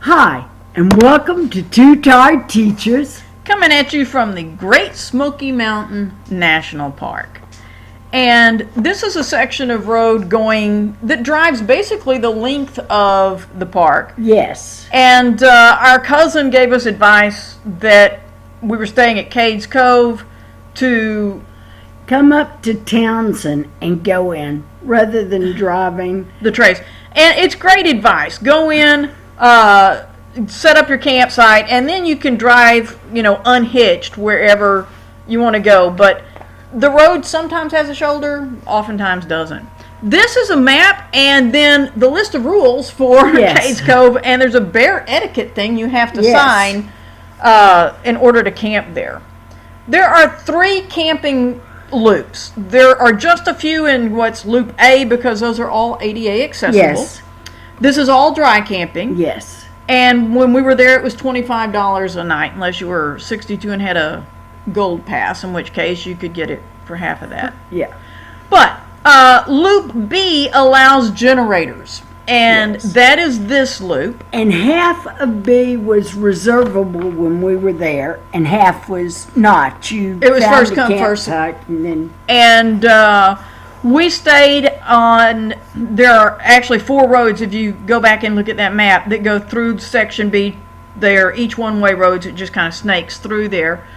Hi, and welcome to Two Tired Teachers. Coming at you from the Great Smoky Mountain National Park. And this is a section of road that drives basically the length of the park. Yes. And our cousin gave us advice that we were staying at Cades Cove to Come up to Townsend and go in rather than driving. the trace. And it's great advice. Go in, set up your campsite, and then you can drive, unhitched wherever you want to go. But the road sometimes has a shoulder, oftentimes doesn't. This is a map and then the list of rules for Cades Cove, and there's a bear etiquette thing you have to sign in order to camp there. There are 3 camping loops. There are just a few in what's Loop A because those are all ADA accessible. Yes. This is all dry camping. Yes. And when we were there, it was $25 a night, unless you were 62 and had a gold pass, in which case you could get it for half of that. Yeah. But Loop B allows generators, and that is this loop. And half of B was reservable when we were there, and half was not. It was first come, first served. And we stayed on, there are actually 4 roads, if you go back and look at that map, that go through section B. They're each one-way roads. It just kind of snakes through there.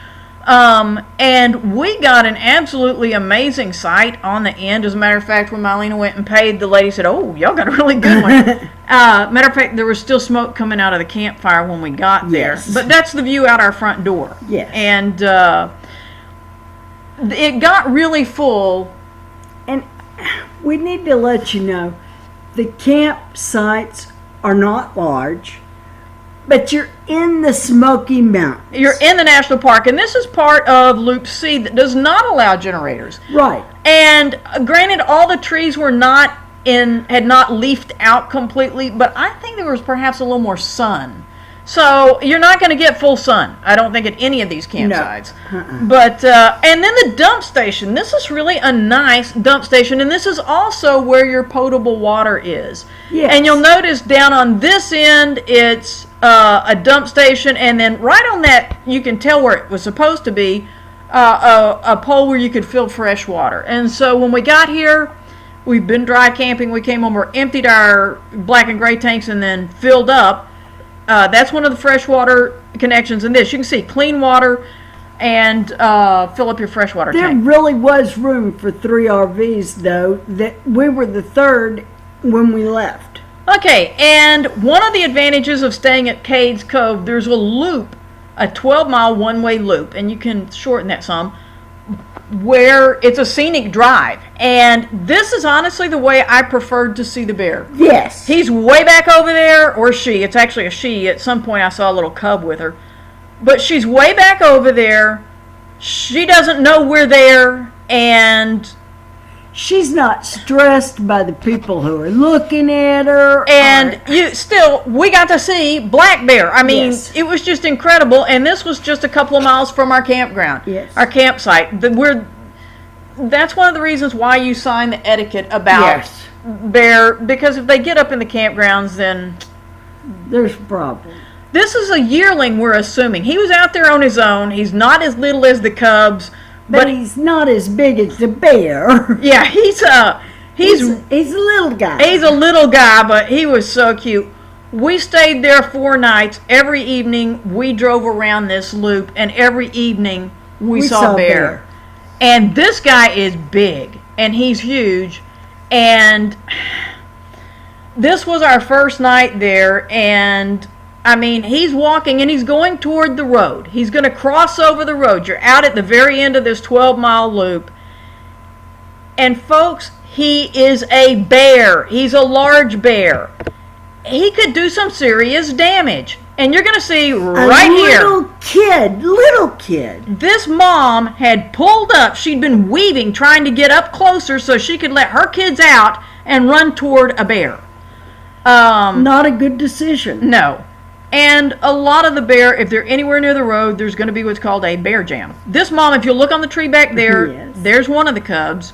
And we got an absolutely amazing sight on the end. As a matter of fact, when Mylena went and paid, the lady said, "Oh, y'all got a really good one." Matter of fact, there was still smoke coming out of the campfire when we got there. Yes. But that's the view out our front door. Yes. And it got really full. And we need to let you know, the campsites are not large, but you're in the Smoky Mountains. You're in the national park, and this is part of Loop C that does not allow generators. Right. And granted, all the trees were had not leafed out completely, but I think there was perhaps a little more sun. So you're not going to get full sun, I don't think, at any of these campsites. No. But and then the dump station. This is really a nice dump station, and this is also where your potable water is. Yes. And you'll notice down on this end, it's a dump station, and then right on that, you can tell where it was supposed to be, a pole where you could fill fresh water. And so when we got here, we've been dry camping. We came over, emptied our black and gray tanks, and then filled up. That's one of the freshwater connections in this. You can see clean water and fill up your freshwater tank. There really was room for 3 RVs, though. That we were the 3rd when we left. Okay, and one of the advantages of staying at Cades Cove, there's a loop, a 12-mile one-way loop, and you can shorten that some, where it's a scenic drive. And this is honestly the way I preferred to see the bear. Yes. He's way back over there, or she. It's actually a she. At some point I saw a little cub with her. But she's way back over there. She doesn't know we're there, and she's not stressed by the people who are looking at her. And we got to see black bear. I mean, It was just incredible. And this was just a couple of miles from our campground, our campsite. That's one of the reasons why you sign the etiquette about bear, because if they get up in the campgrounds, then there's a problem. This is a yearling, we're assuming. He was out there on his own. He's not as little as the cubs. But he's not as big as the bear. Yeah, he's a little guy. He's a little guy, but he was so cute. We stayed there 4 nights. Every evening we drove around this loop, and every evening we saw bear. And this guy is big, and he's huge. And this was our first night there, and I mean, he's walking and he's going toward the road. He's going to cross over the road. You're out at the very end of this 12-mile loop. And folks, he is a bear. He's a large bear. He could do some serious damage. And you're going to see right here. Little kid. This mom had pulled up. She'd been weaving, trying to get up closer so she could let her kids out and run toward a bear. Not a good decision. No. And a lot of the bear, if they're anywhere near the road, there's going to be what's called a bear jam. This mom, if you look on the tree back there, there's one of the cubs.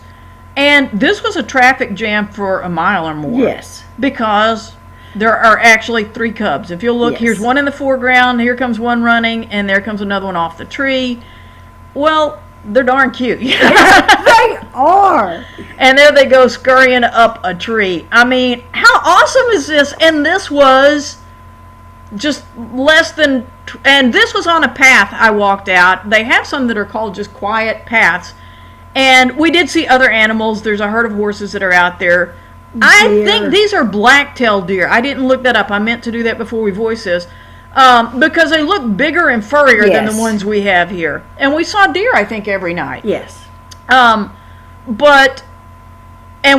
And this was a traffic jam for a mile or more. Yes. Because there are actually 3 cubs. If you'll look, Yes. here's one in the foreground, here comes one running, and there comes another one off the tree. Well, they're darn cute. They are. And there they go scurrying up a tree. I mean, how awesome is this? And this was just less than, and this was on a path I walked out. They have some that are called just quiet paths. And we did see other animals. There's a herd of horses that are out there. I think these are black-tailed deer. I didn't look that up. I meant to do that before we voice this. Because they look bigger and furrier than the ones we have here. And we saw deer, I think, every night. Yes. And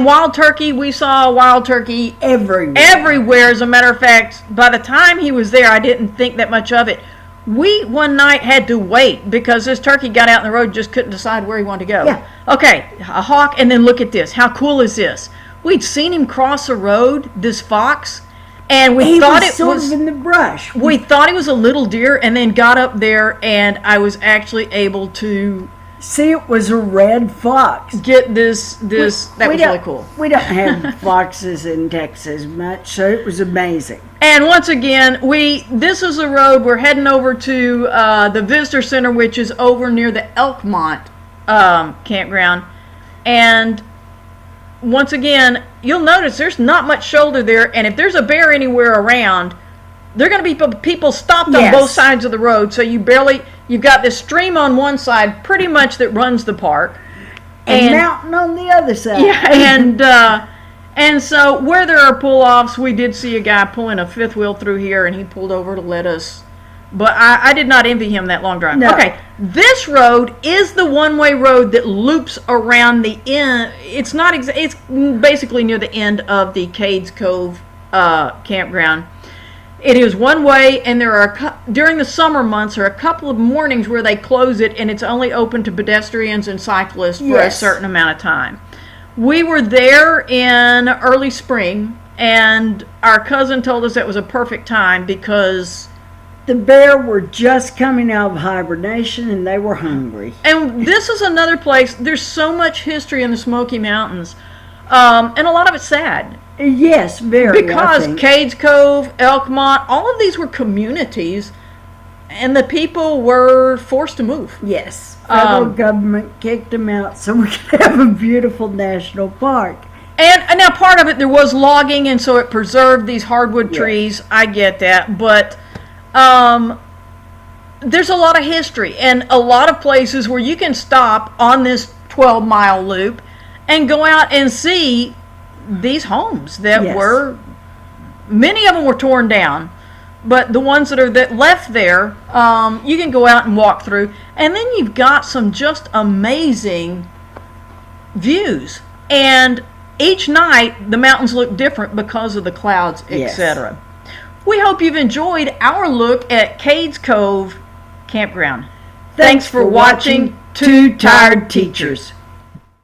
wild turkey, we saw wild turkey everywhere. As a matter of fact, by the time he was there, I didn't think that much of it. We, one night, had to wait because this turkey got out in the road and just couldn't decide where he wanted to go. Yeah. Okay, a hawk, and then look at this. How cool is this? We'd seen him cross the road, this fox, and we thought it was in the brush. We thought he was a little deer, and then got up there, and I was actually able to see it was a red fox. Get this. That was really cool. We don't have foxes in Texas much, so it was amazing. And once again, this is the road we're heading over to the visitor center, which is over near the Elkmont campground, and once again, you'll notice there's not much shoulder there, and if there's a bear anywhere around, there are going to be people stopped on both sides of the road, so you've got this stream on one side, pretty much, that runs the park. And mountain on the other side. Yeah, and so where there are pull-offs, we did see a guy pulling a fifth wheel through here, and he pulled over to let us. But I did not envy him that long drive. No. Okay, this road is the one-way road that loops around the end. It's not. It's basically near the end of the Cades Cove campground. It is one way, and there are during the summer months there are a couple of mornings where they close it, and it's only open to pedestrians and cyclists for a certain amount of time. We were there in early spring, and our cousin told us that was a perfect time because the bear were just coming out of hibernation and they were hungry. And this is another place, there's so much history in the Smoky Mountains, and a lot of it's sad. Yes, very. Because Cades Cove, Elkmont, all of these were communities, and the people were forced to move. Yes. Federal government kicked them out so we could have a beautiful national park. And now part of it, there was logging, and so it preserved these hardwood trees. I get that, but there's a lot of history and a lot of places where you can stop on this 12-mile loop and go out and see these homes that were, many of them were torn down, but the ones that are left there, you can go out and walk through, and then you've got some just amazing views. And each night the mountains look different because of the clouds, etc. We hope you've enjoyed our look at Cades Cove Campground. Thanks for watching Two Tired Teachers.